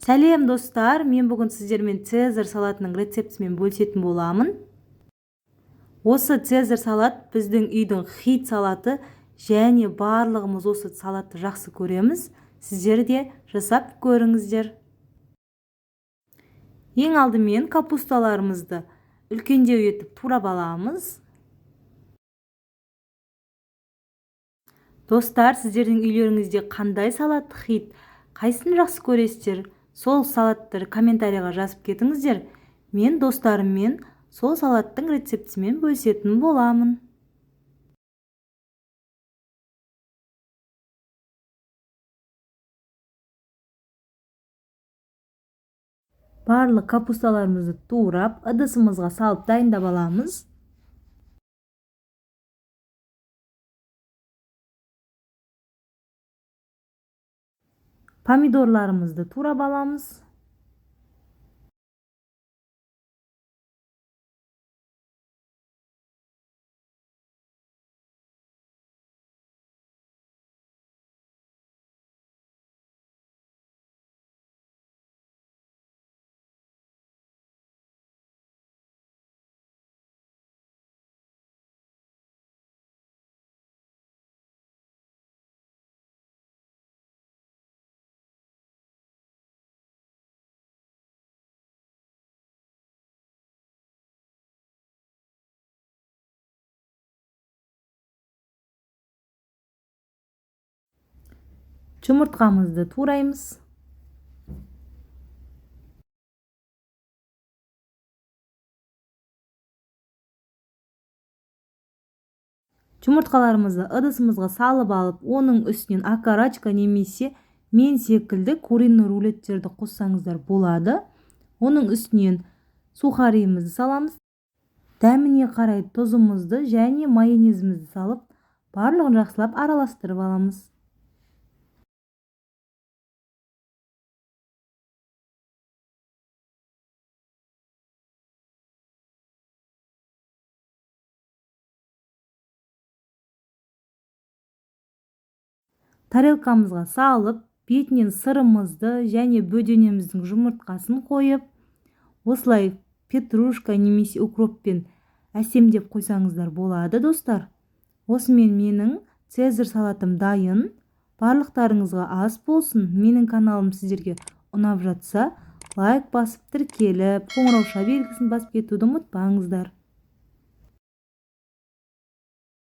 Сәлем достар, мен бүгін сіздермен цезарь салатының рецептімен бөлісетін боламын. Осы цезарь салат біздің үйдің хит салаты, және барлығымыз осы салатты жақсы көреміз. Сіздер де жасап көріңіздер. Ең алдымен капусталарымызды үлкендеу етіп турап аламыз. Достар, сіздердің үйлеріңізде қандай салат хит, қайсысын жақсы көресіздер? Сол салаттар комментарияға жазып кетіңіздер. Мен достарыммен сол салаттың рецептімен бөлісетін боламын. Барлық капусталарымызды турап, ыдысымызға салып дайындап аламыз. Помидорларымызды турап аламыз. Жұмыртқамызды тураймыз. Жұмыртқаларымызды ыдысымызға салып алып, оның үстінен окорочка немесе мен секілді куриный рулеттерді қоссаңыздар болады. Оның үстінен сухарийімізді саламыз. Дәміне қарай тұзымызды және майонезімізді салып, барлығын жақсылап араластырып аламыз. Тарелкамызға салып, бетінен сырымызды және бөденеміздің жұмыртқасын қойып, осылай петрушка немесе укроппен әсемдеп қойсаңыздар болады, достар. Осымен менің цезарь салатым дайын. Барлықтарыңызға ас болсын. Менің каналым сіздерге ұнап жатса, лайк басып, тіркеліп, қоңырауша белгісін басып кетуді ұмытпаңыздар.